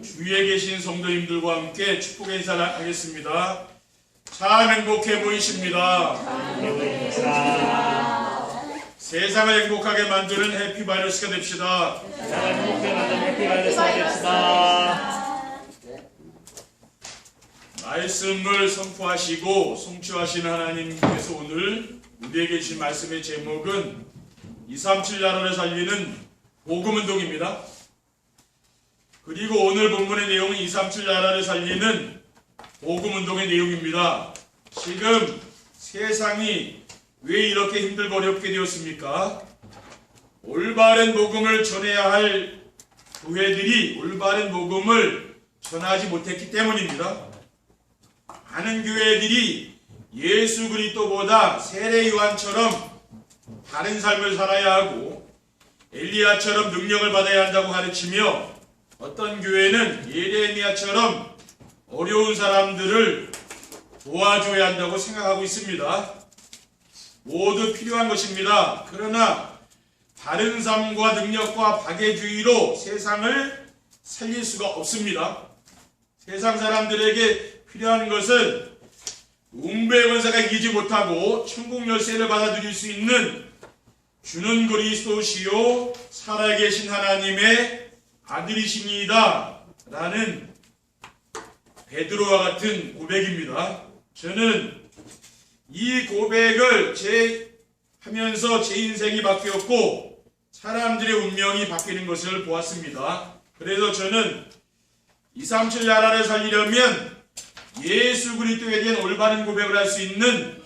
주위에 계신 성도님들과 함께 축복의 인사를 하겠습니다. 참 행복해 보이십니다. 세상을 행복하게 만드는 해피바이러스가 됩시다. 세상을 행복하게 만드는 해피바이러스가 됩시다. 말씀을 선포하시고 성취하시는 하나님께서 오늘 우리에게 주신 말씀의 제목은 237 나라를 살리는 복음운동입니다. 그리고 오늘 본문의 내용은 237 나라를 살리는 복음운동의 내용입니다. 지금 세상이 왜 이렇게 힘들고 어렵게 되었습니까? 올바른 복음을 전해야 할 교회들이 올바른 복음을 전하지 못했기 때문입니다. 많은 교회들이 예수 그리스도보다 세례 요한처럼 다른 삶을 살아야 하고 엘리야처럼 능력을 받아야 한다고 가르치며 어떤 교회는 예레미야처럼 어려운 사람들을 도와줘야 한다고 생각하고 있습니다. 모두 필요한 것입니다. 그러나 바른 삶과 능력과 박애주의로 세상을 살릴 수가 없습니다. 세상 사람들에게 필요한 것은 웅배 권세가 이기지 못하고 천국 열쇠를 받아들일 수 있는 주는 그리스도시요 살아계신 하나님의 아들이시니이다 라는 베드로와 같은 고백입니다. 저는 이 고백을 하면서 제 인생이 바뀌었고 사람들의 운명이 바뀌는 것을 보았습니다. 그래서 저는 237 나라를 살리려면 예수 그리스도에 대한 올바른 고백을 할 수 있는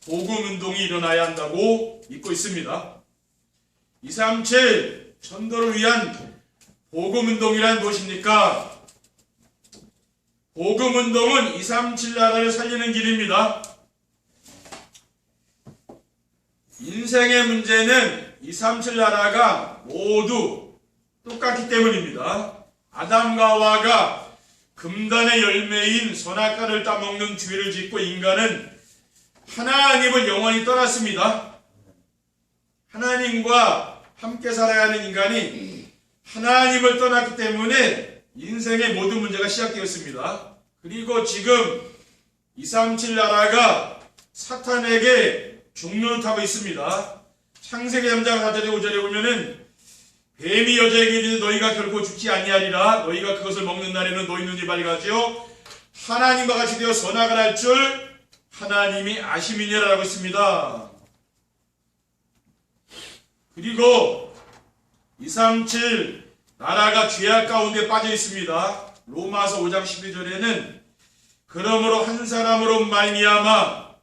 복음운동이 일어나야 한다고 믿고 있습니다. 237 전도를 위한 복음운동이란 무엇입니까? 복음운동은 237 나라를 살리는 길입니다. 인생의 문제는 237 나라가 모두 똑같기 때문입니다. 아담과 하와가 금단의 열매인 선악과를 따먹는 죄를 짓고 인간은 하나님을 영원히 떠났습니다. 하나님과 함께 살아야 하는 인간이 하나님을 떠났기 때문에 인생의 모든 문제가 시작되었습니다. 그리고 지금 237 나라가 사탄에게 종론을 타고 있습니다. 창세기 3장 4절에 5절에 보면은 뱀이 여자에게 이르되 너희가 결코 죽지 아니하리라. 너희가 그것을 먹는 날에는 너희 눈이 밝아지어 하나님과 같이 되어 선악을 할 줄 하나님이 아심이니라 라고 했습니다. 그리고 237 나라가 죄악 가운데 빠져 있습니다. 로마서 5장 12절에는 그러므로 한 사람으로 말미암아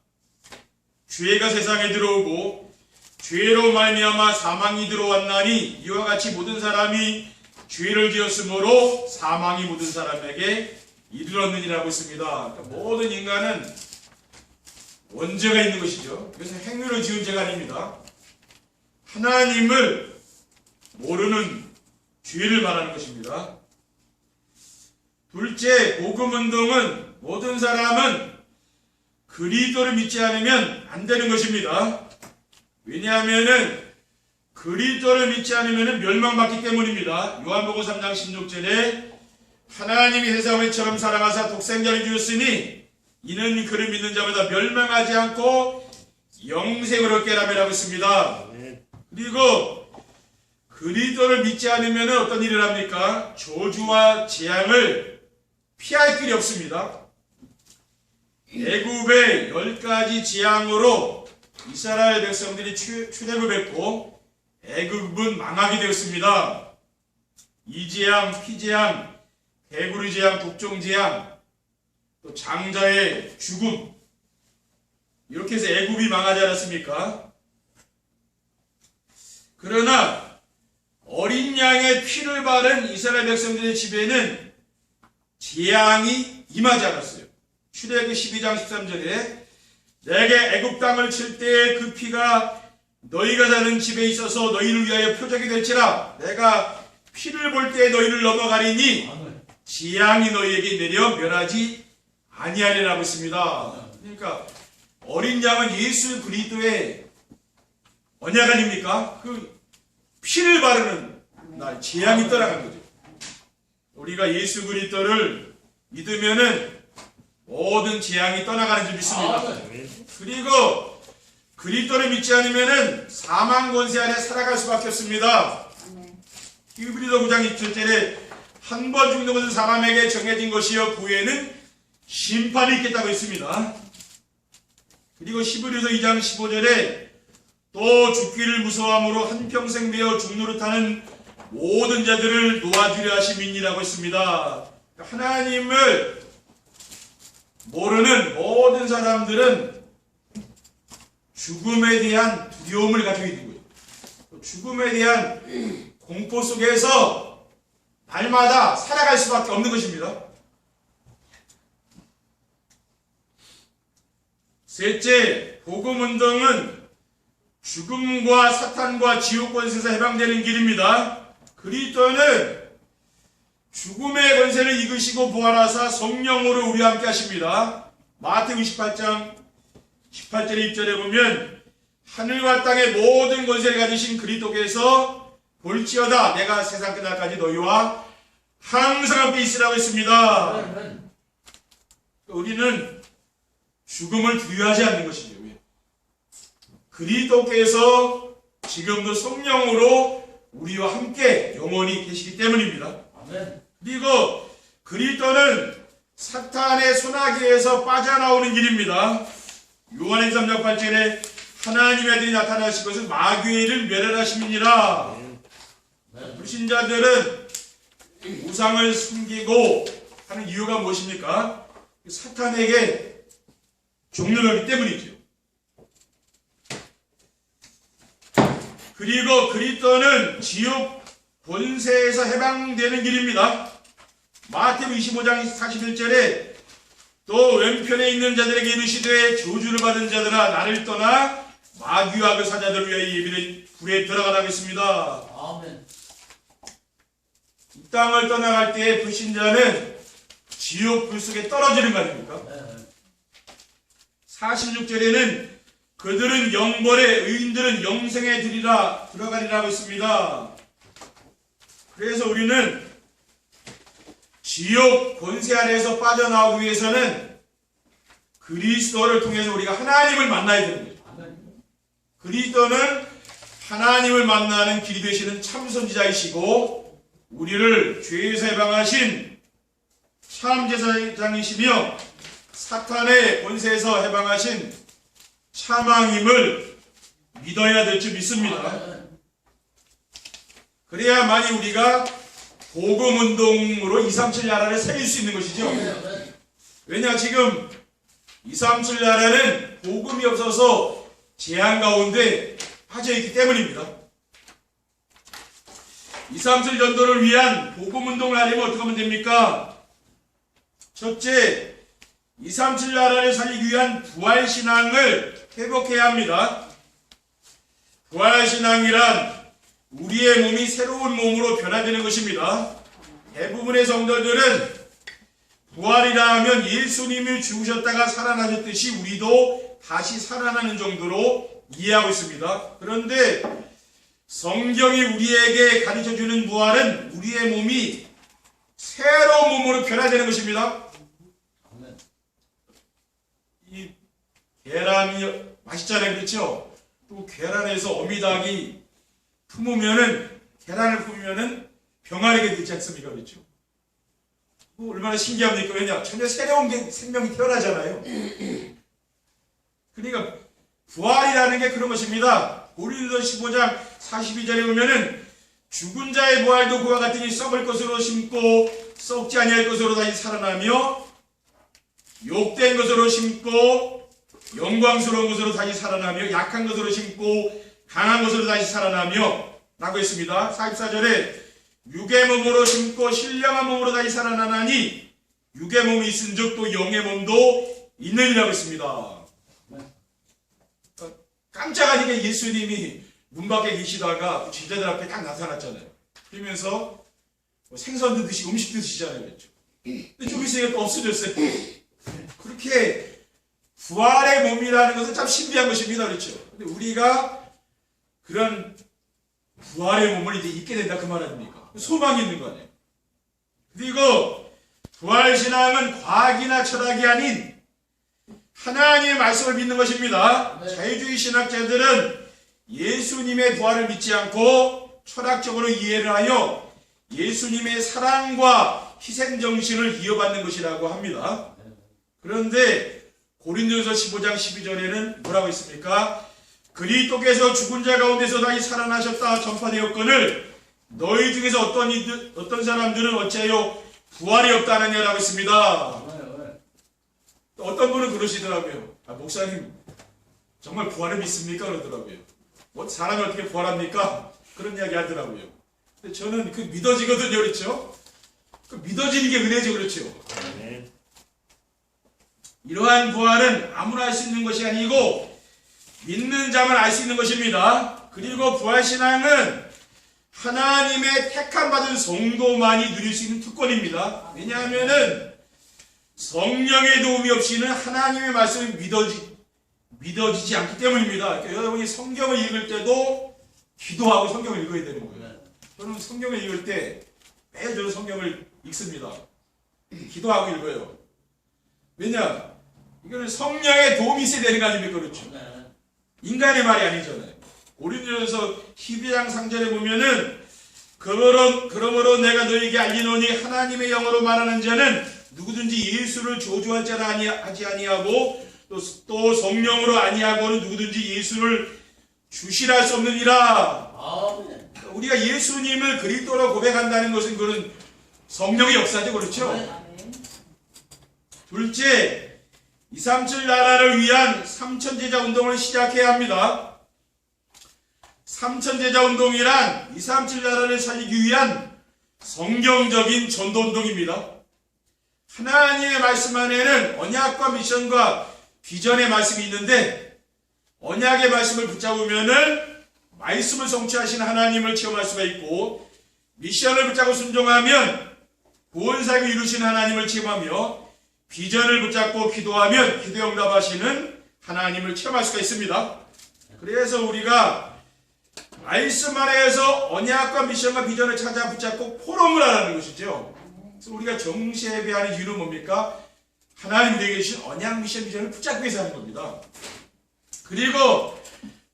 죄가 세상에 들어오고 죄로 말미암아 사망이 들어왔나니 이와 같이 모든 사람이 죄를 지었으므로 사망이 모든 사람에게 이르렀느니라고 했습니다. 그러니까 모든 인간은 원죄가 있는 것이죠. 그래서 행위를 지은 죄가 아닙니다. 하나님을 모르는 죄를 말하는 것입니다. 둘째, 복음운동은 모든 사람은 그리스도를 믿지 않으면 안 되는 것입니다. 왜냐하면은 그리스도를 믿지 않으면 멸망받기 때문입니다. 요한복음 3장 16절에 하나님이 세상을 이처럼 사랑하사 독생자를 주었으니 이는 그를 믿는 자마다 멸망하지 않고 영생을 얻게 하라고 했습니다. 그리고 그리스도를 믿지 않으면 어떤 일을 합니까? 저주와 재앙을 피할 길이 없습니다. 애굽의 10가지 재앙으로 이스라엘 백성들이 출애굽했고 애굽은 망하게 되었습니다. 이재앙, 피재앙, 개구리 재앙, 독종 재앙, 또 장자의 죽음, 이렇게 해서 애굽이 망하지 않았습니까? 그러나 어린 양의 피를 바른 이스라엘 백성들의 집에는 재앙이 임하지 않았어요. 출애굽 12장 13절에 내게 애굽 땅을 칠 때에 그 피가 너희가 사는 집에 있어서 너희를 위하여 표적이 될지라 내가 피를 볼 때 너희를 넘어가리니 재앙이 너희에게 내려 멸하지 아니하리라고 했습니다. 그러니까 어린 양은 예수 그리스도의 언약 아닙니까? 그 피를 바르는 날 재앙이 떠나간 거죠. 우리가 예수 그리스도를 믿으면은 모든 재앙이 떠나가는 줄 믿습니다. 그리고 그리스도를 믿지 않으면은 사망 권세 안에 살아갈 수밖에 없습니다. 히브리서 9장 27절에 한 번 죽는 것은 사람에게 정해진 것이요 그 후에는 심판이 있겠다고 했습니다. 그리고 히브리서 2장 15절에 또 죽기를 무서워함으로 한평생 매어 죽노릇하는 모든 자들을 놓아주려 하심이니라고 했습니다. 하나님을 모르는 모든 사람들은 죽음에 대한 두려움을 가지고 있는 거예요. 죽음에 대한 공포 속에서 날마다 살아갈 수밖에 없는 것입니다. 셋째, 복음운동은 죽음과 사탄과 지옥 권세에서 해방되는 길입니다. 그리스도는 죽음의 권세를 이기시고 부활하사 성령으로 우리와 함께 하십니다. 마태복음 28장 18절의 2절에 보면 하늘과 땅의 모든 권세를 가지신 그리스도께서 볼지어다 내가 세상 끝날까지 너희와 항상 함께 있으라고 했습니다. 우리는 죽음을 두려워하지 않는 것이죠. 그리스도께서 지금도 성령으로 우리와 함께 영원히 계시기 때문입니다. 그리고 그리스도는 사탄의 소나기에서 빠져나오는 길입니다. 요한복음 3장 8절에 하나님의 아들이 나타나신 것은 마귀를 멸하심이니라. 불신자들은 우상을 숨기고 하는 이유가 무엇입니까? 사탄에게 종려하기 때문이죠. 그리고 그리스도는 지옥 권세에서 해방되는 길입니다. 마태복음 25장 41절에 또 왼편에 있는 자들에게 이르시되 저주를 받은 자들아 나를 떠나 마귀와 그 사자들을 위하여 예비된 불에 들어가라고 했습니다. 아멘. 이 땅을 떠나갈 때에 불신자는 지옥 불 속에 떨어지는 거 아닙니까? 46절에는 그들은 영벌에 의인들은 영생에 들어가리라고 했습니다. 그래서 우리는 지옥 권세 아래에서 빠져나오기 위해서는 그리스도를 통해서 우리가 하나님을 만나야 되는 거죠. 그리스도는 하나님을 만나는 길이 되시는 참 선지자이시고 우리를 죄에서 해방하신 참 제사장이시며 사탄의 권세에서 해방하신 참왕임을 믿어야 될 줄 믿습니다. 그래야만이 우리가 복음운동으로 237 나라를 살릴 수 있는 것이죠. 왜냐 지금 237 나라는 복음이 없어서 재앙 가운데 빠져있기 때문입니다. 237 전도를 위한 복음운동을 하려면 어떻게 하면 됩니까? 첫째, 237 나라를 살리기 위한 부활신앙을 회복해야 합니다. 부활신앙이란 우리의 몸이 새로운 몸으로 변화되는 것입니다. 대부분의 성도들은 부활이라 하면 예수님이 죽으셨다가 살아나셨듯이 우리도 다시 살아나는 정도로 이해하고 있습니다. 그런데 성경이 우리에게 가르쳐주는 부활은 우리의 몸이 새로운 몸으로 변화되는 것입니다. 이 계란이 맛있잖아요, 그렇죠? 또 계란에서 어미닭이 품으면은 계란을 품으면은 병아리가 되지 않습니까, 그렇죠? 얼마나 신기합니까? 왜냐, 전혀 새로운 생명이 태어나잖아요. 그러니까 부활이라는 게 그런 것입니다. 고린도서 15장 42절에 보면은 죽은 자의 부활도 그와 같으니 썩을 것으로 심고 썩지 아니할 것으로 다시 살아나며 욕된 것으로 심고 영광스러운 것으로 다시 살아나며 약한 것으로 심고 강한 것으로 다시 살아나며 라고 했습니다. 44절에 육의 몸으로 심고 신령한 몸으로 다시 살아나나니 육의 몸이 있은즉 또 영의 몸도 있느니라고 했습니다. 깜짝하니까 예수님이 문 밖에 계시다가 제자들 앞에 딱 나타났잖아요. 그러면서 생선도 드시고 음식도 드시잖아요, 그랬죠. 근데 좀 있으니까 또 없어졌어요. 그렇게 부활의 몸이라는 것은 참 신비한 것입니다, 그렇죠. 근데 우리가 그런 부활의 몸을 이제 입게 된다 그 말 아닙니까? 소망이 있는 거 아니에요. 그리고 부활신앙은 과학이나 철학이 아닌 하나님의 말씀을 믿는 것입니다. 자유주의 신학자들은 예수님의 부활을 믿지 않고 철학적으로 이해를 하여 예수님의 사랑과 희생정신을 이어받는 것이라고 합니다. 그런데 고린도전서 15장 12절에는 뭐라고 있습니까? 그리스도께서 죽은 자 가운데서 다시 살아나셨다 전파되었거늘 너희 중에서 어떤 사람들은 어찌하여 부활이 없다느냐라고 했습니다. 어떤 분은 그러시더라고요. 목사님 정말 부활을 믿습니까? 그러더라고요. 사람이 어떻게 부활합니까? 그런 이야기 하더라고요. 근데 저는 그 믿어지거든요. 그렇죠? 그 믿어지는 게 은혜죠. 그렇죠? 이러한 부활은 아무나 할 수 있는 것이 아니고 믿는 자만 알 수 있는 것입니다. 그리고 부활신앙은 하나님의 택함 받은 성도만이 누릴 수 있는 특권입니다. 왜냐하면은 성령의 도움이 없이는 하나님의 말씀이 믿어지지 않기 때문입니다. 그러니까 여러분이 성경을 읽을 때도 기도하고 성경을 읽어야 되는 거예요. 저는 성경을 읽을 때 매일 저는 성경을 읽습니다. 기도하고 읽어요. 왜냐? 이거는 성령의 도움이 있어야 되는 거 아닙니까? 그렇죠? 인간의 말이 아니잖아요. 고린도전서 12장 3절에 보면은 그러므로 내가 너에게 알리노니 하나님의 영으로 말하는 자는 누구든지 예수를 저주할 자라 하지 아니하고 또 성령으로 아니하고는 누구든지 예수를 주시할 수 없느니라. 우리가 예수님을 그리스도로 고백한다는 것은 그런 성령의 역사죠. 그렇죠? 둘째, 237 나라를 위한 삼천제자 운동을 시작해야 합니다. 삼천제자 운동이란 237 나라를 살리기 위한 성경적인 전도운동입니다. 하나님의 말씀 안에는 언약과 미션과 비전의 말씀이 있는데 언약의 말씀을 붙잡으면은 말씀을 성취하시는 하나님을 체험할 수가 있고 미션을 붙잡고 순종하면 구원사역을 이루시는 하나님을 체험하며 비전을 붙잡고 기도하면 기도 응답하시는 하나님을 체험할 수가 있습니다. 그래서 우리가 말씀 안에서 언약과 미션과 비전을 찾아 붙잡고 포럼을 하라는 것이죠. 그래서 우리가 정시 예배하는 이유는 뭡니까? 하나님이 되게 주신 언약 미션 비전을 붙잡기 위해서 하는 겁니다. 그리고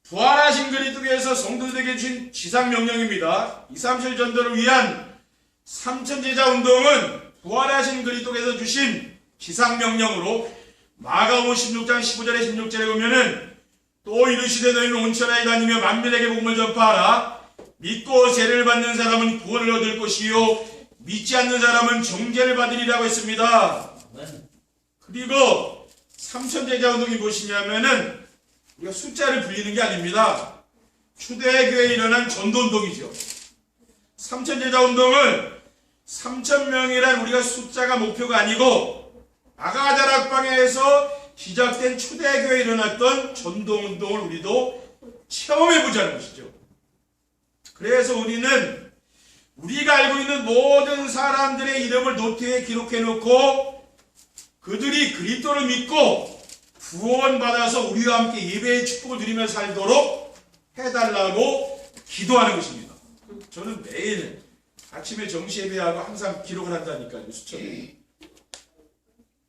부활하신 그리스도께서 성도들에게 주신 지상명령입니다. 237 전도를 위한 삼천제자 운동은 부활하신 그리스도께서 주신 지상명령으로 마가복음 16장 15절에 16절에 보면은 또 이르시되 너희는 온 천하에 다니며 만민에게 복음을 전파하라. 믿고 세례를 받는 사람은 구원을 얻을 것이요 믿지 않는 사람은 정죄를 받으리라고 했습니다. 그리고 삼천제자 운동이 무엇이냐면은 우리가 숫자를 불리는 게 아닙니다. 초대교회에 일어난 전도운동이죠. 삼천제자 운동은 3,000명이란 우리가 숫자가 목표가 아니고 아가다락방에서 시작된 초대교회에 일어났던 전도운동을 우리도 체험해보자는 것이죠. 그래서 우리는 우리가 알고 있는 모든 사람들의 이름을 노트에 기록해놓고 그들이 그리스도를 믿고 구원받아서 우리와 함께 예배의 축복을 누리며 살도록 해달라고 기도하는 것입니다. 저는 매일 아침에 정시 예배하고 항상 기록을 한다니까요. 수첩에.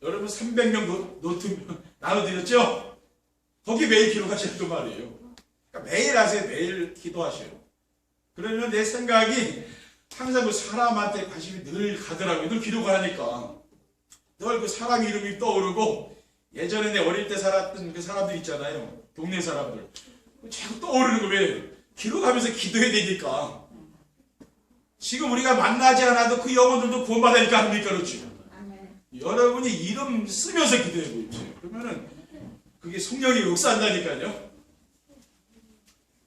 여러분 300명 노트 나눠드렸죠? 거기 매일 기록하시는 말이에요. 그러니까 매일 하세요. 매일 기도하셔요. 그러면 내 생각이 항상 그 사람한테 관심이 늘 가더라고요. 늘 기록을 하니까. 늘 그 사람 이름이 떠오르고 예전에 내 어릴 때 살았던 그 사람들 있잖아요. 동네 사람들. 자꾸 떠오르는 거 왜? 기록하면서 기도해야 되니까. 지금 우리가 만나지 않아도 그 영혼들도 구원받으니까 합니까? 그렇죠? 여러분이 이름 쓰면서 기도해 보십시오. 그러면은 그게 성령이 역사한다니까요.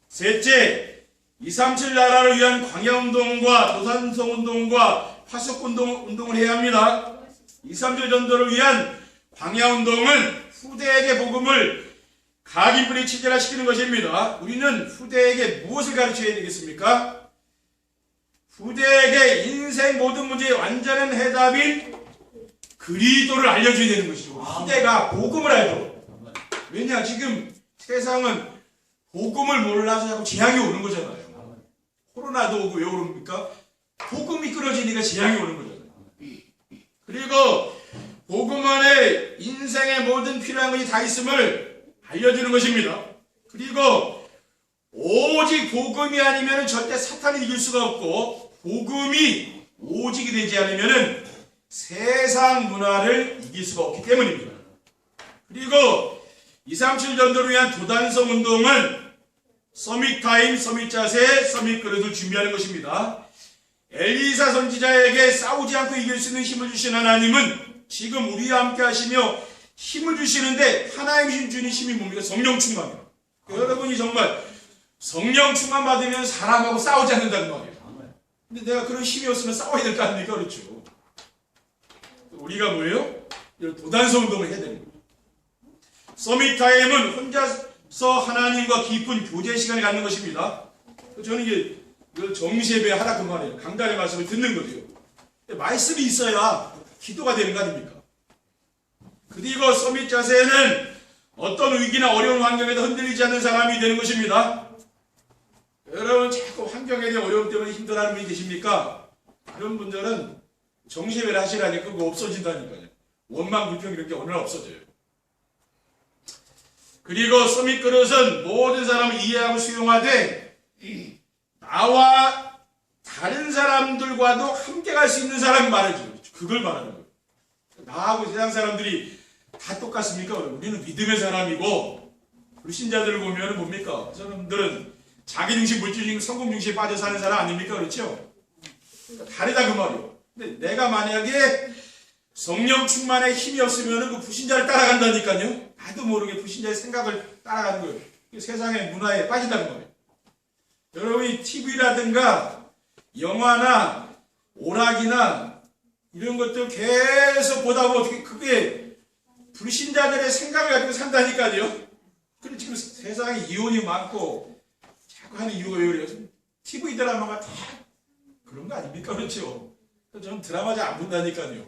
셋째, 237 나라를 위한 광야운동과 도산성운동과 화석운동을 해야 합니다. 237 전도를 위한 광야운동은 후대에게 복음을 각인분이 친절화시키는 것입니다. 우리는 후대에게 무엇을 가르쳐야 되겠습니까? 후대에게 인생 모든 문제의 완전한 해답인 그리스도를 알려줘야 되는 것이죠. 후대가 복음을 알도록. 왜냐 지금 세상은 복음을 몰라서 자꾸 재앙이 오는 거잖아요. 코로나도 오고 왜 그럽니까? 복음이 끊어지니까 재앙이 오는 거잖아요. 그리고 복음 안에 인생의 모든 필요한 것이 다 있음을 알려주는 것입니다. 그리고 오직 복음이 아니면 절대 사탄을 이길 수가 없고, 복음이 오직이 되지 않으면 세상 문화를 이길 수가 없기 때문입니다. 그리고 237 전도를 위한 도단성 운동은 서밋 타임, 서밋 자세, 서밋 그릇을 준비하는 것입니다. 엘리사 선지자에게 싸우지 않고 이길 수 있는 힘을 주신 하나님은 지금 우리와 함께 하시며 힘을 주시는데, 하나님 주는 힘이 뭡니까? 성령 충만이에요. 여러분이 정말 성령 충만 받으면 사람하고 싸우지 않는다는 말이에요. 근데 내가 그런 힘이 없으면 싸워야 될 거 아닙니까? 그렇죠. 우리가 뭐예요? 도단성 운동을 해야 되는 거예요. 서밋 타임은 혼자서 하나님과 깊은 교제 시간을 갖는 것입니다. 저는 이게 정시예배 하라 그 말이에요. 강단의 말씀을 듣는 거죠. 말씀이 있어야 기도가 되는 거 아닙니까? 그리고 서밋 자세는 어떤 위기나 어려운 환경에도 흔들리지 않는 사람이 되는 것입니다. 여러분 자꾸 환경에 대한 어려움 때문에 힘들어하는 분이 계십니까? 그런 분들은 정시예배를 하시라니까 그거 없어진다니까요. 원망 불평 이런 게 어느 날 없어져요. 그리고 서밋 그릇은 모든 사람을 이해하고 수용하되 나와 다른 사람들과도 함께 갈 수 있는 사람이 말해줘요. 그걸 말하는 거예요. 나하고 세상 사람들이 다 똑같습니까? 우리는 믿음의 사람이고, 불신자들을 보면 뭡니까? 그 사람들은 자기 중심, 물질 중심, 성공 중심에 빠져 사는 사람 아닙니까? 그렇죠? 그러니까 다르다 그 말이에요. 근데 내가 만약에 성령 충만에 힘이 없으면 그 불신자를 따라간다니까요. 나도 모르게 불신자의 생각을 따라가는 거예요. 세상의 문화에 빠진다는 거예요. 여러분이 TV라든가 영화나 오락이나 이런 것들 계속 보다 보면 어떻게 그게 불신자들의 생각을 가지고 산다니까요. 그리고 지금 세상에 이혼이 많고 자꾸 하는 이유가 왜 그래요? TV 드라마가 다 그런 거 아닙니까? 그렇죠? 저는 드라마 잘 안 본다니까요.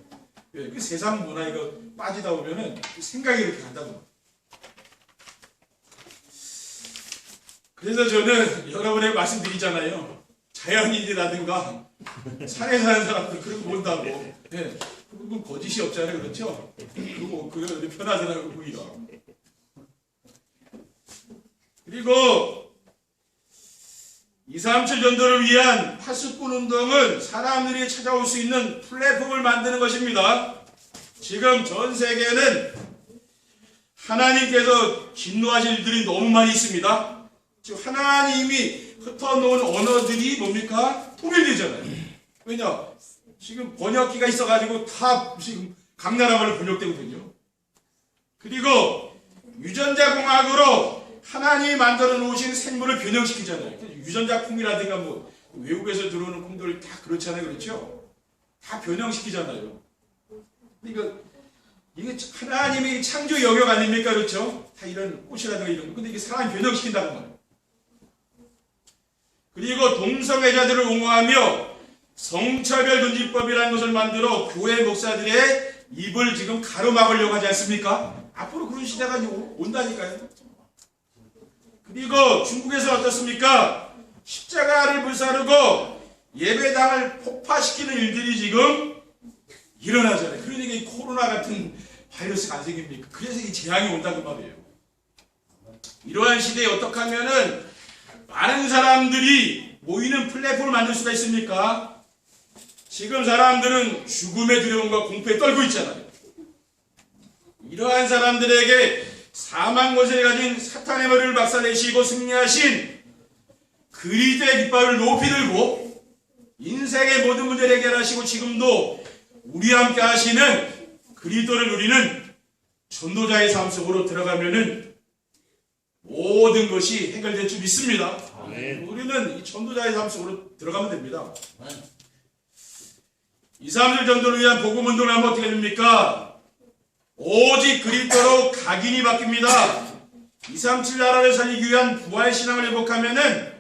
왜? 그 세상 문화 이거 빠지다 보면은 생각이 이렇게 간다고. 그래서 저는 여러분에게 말씀드리잖아요. 자연인이라든가 산에 사는 사람들 그런 거 본다고. 네. 그건 거짓이 없잖아요. 그렇죠? 그거 편하더라고요. 보기가. 그리고 237 전도를 위한 파수꾼 운동은 사람들이 찾아올 수 있는 플랫폼을 만드는 것입니다. 지금 전 세계는 하나님께서 진노하실 일들이 너무 많이 있습니다. 지금 하나님이 흩어놓은 언어들이 뭡니까? 통일되잖아요. 왜냐? 지금 번역기가 있어가지고 다 지금 각 나라 말로 번역되거든요. 그리고 유전자 공학으로 하나님이 만들어 놓으신 생물을 변형시키잖아요. 유전자 콩이라든가 뭐 외국에서 들어오는 콩들 다 그렇잖아요. 그렇죠? 다 변형시키잖아요. 그러니까 이게 하나님의 창조 영역 아닙니까? 그렇죠? 다 이런 꽃이라든가 이런 거. 근데 이게 사람이 변형시킨다는 말이에요. 그리고 동성애자들을 옹호하며 성차별 금지법이라는 것을 만들어 교회 목사들의 입을 지금 가로막으려고 하지 않습니까? 앞으로 그런 시대가 온다니까요. 그리고 중국에서 어떻습니까? 십자가를 불사르고 예배당을 폭파시키는 일들이 지금 일어나잖아요. 그러니까 이 코로나 같은 바이러스가 안 생깁니까? 그래서 이 재앙이 온다고 말이에요. 이러한 시대에 어떻게 하면은 많은 사람들이 모이는 플랫폼을 만들 수가 있습니까? 지금 사람들은 죽음의 두려움과 공포에 떨고 있잖아요. 이러한 사람들에게 사망 권세를 가진 사탄의 머리를 박살내시고 승리하신 그리스도의 깃발을 높이 들고 인생의 모든 문제를 해결하시고 지금도 우리와 함께 하시는 그리스도를 누리는 전도자의 삶 속으로 들어가면은 모든 것이 해결될 줄 믿습니다. 아멘. 우리는 이 전도자의 삶 속으로 들어가면 됩니다. 237 전도를 위한 복음 운동을 하면 어떻게 됩니까? 오직 그리스도로 각인이 바뀝니다. 237 나라를 살리기 위한 부활신앙을 회복하면은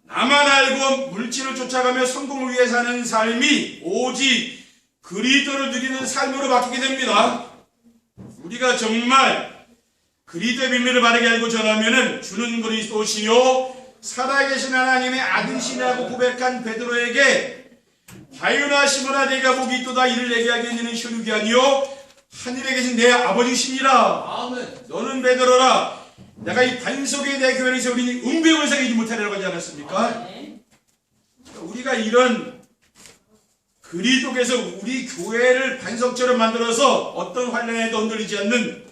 나만 알고 물질을 쫓아가며 성공을 위해 사는 삶이 오직 그리스도를 누리는 삶으로 바뀌게 됩니다. 우리가 정말 그리스도의 비밀을 바르게 알고 전하면은 주는 그리스도시요 살아계신 하나님의 아들이시라고 고백한 베드로에게 하유나 시모나 내가 복이 있도다 이를 내게 하게 하는 혈육이 아니요 하늘에 계신 내 아버지시니라. 아멘. 너는 베드로라 내가 이 반석에 내 교회를 세우리니 음배을 새기지 못하리라고 하지 않았습니까? 우리가 이런 그리스도께서 우리 교회를 반석처럼 만들어서 어떤 환란에도 흔들리지 않는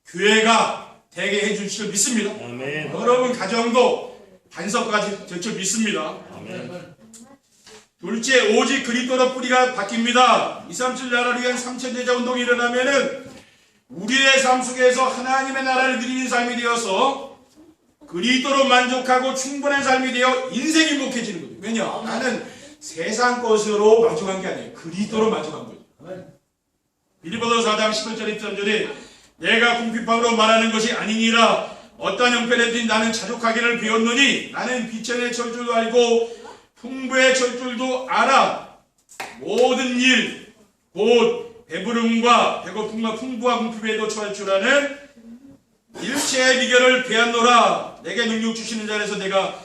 교회가 되게 해줄 줄 믿습니다. 아멘. 여러분 가정도 반석과 될 줄 믿습니다. 아멘. 둘째, 오직 그리스도로 뿌리가 바뀝니다. 237 나라를 위한 3천제자 운동이 일어나면은 우리의 삶 속에서 하나님의 나라를 누리는 삶이 되어서 그리스도로 만족하고 충분한 삶이 되어 인생이 행복해지는 거죠. 왜냐? 나는 세상 것으로 만족한 게 아니에요. 그리스도로 만족한 거죠. 빌립보서 4장 11절 13절에 내가 궁핍함으로 말하는 것이 아니니라 어떠한 형편에든 나는 자족하기를 배웠노니 나는 비천의 철줄도 알고 풍부의 철줄도 알아. 모든 일, 곧 배부름과 배고픔과 풍부와 궁핍에도 처할 줄 아는 일체의 비결을 배웠노라. 내게 능력 주시는 자에서 내가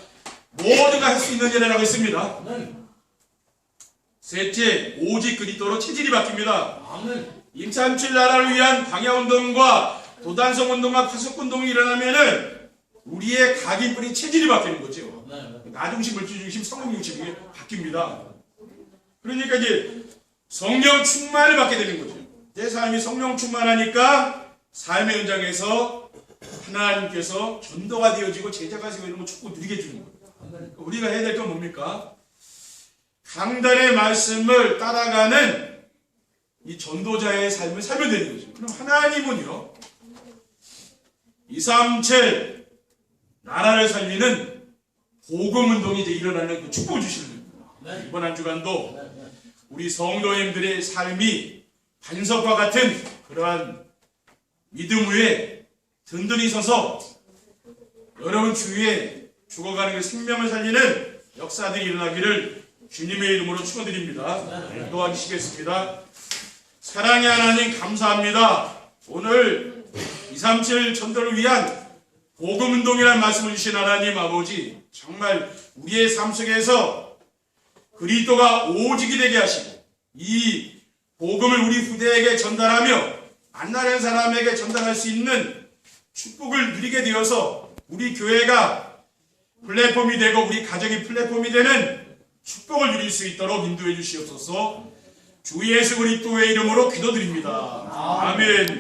모두가 할 수 있는 일이라고 했습니다. 셋째, 오직 그리스도로 체질이 바뀝니다. 아멘. 237 나라를 위한 광야운동과 도단성 운동과 파석운동이 일어나면은 우리의 각인뿐인 체질이 바뀌는 거죠. 나중심, 물질중심, 성령중심이 바뀝니다. 그러니까 이제 성령 충만을 받게 되는 거죠. 내 삶이 성령 충만하니까 삶의 현장에서 하나님께서 전도가 되어지고 제자가 되어지는 걸 축복 누리게 해주는 거예요. 우리가 해야 될 건 뭡니까? 강단의 말씀을 따라가는 이 전도자의 삶을 살면 되는 거죠. 그럼 하나님은요, 237 나라를 살리는 복음 운동이 이제 일어나는 그 축복을 주시는 겁니다. 이번 한 주간도 우리 성도님들의 삶이 반석과 같은 그러한 믿음 위에 든든히 서서 여러분 주위에 죽어가는 그 생명을 살리는 역사들이 일어나기를 주님의 이름으로 축원드립니다. 기도하시겠습니다. 사랑의 하나님 감사합니다. 오늘 237 전도를 위한 복음운동이라는 말씀을 주신 하나님 아버지, 정말 우리의 삶 속에서 그리스도가 오직이 되게 하시고 이 복음을 우리 후대에게 전달하며 만나는 사람에게 전달할 수 있는 축복을 누리게 되어서 우리 교회가 플랫폼이 되고 우리 가정이 플랫폼이 되는 축복을 누릴 수 있도록 인도해 주시옵소서. 주 예수 그리스도의 이름으로 기도드립니다. 아멘.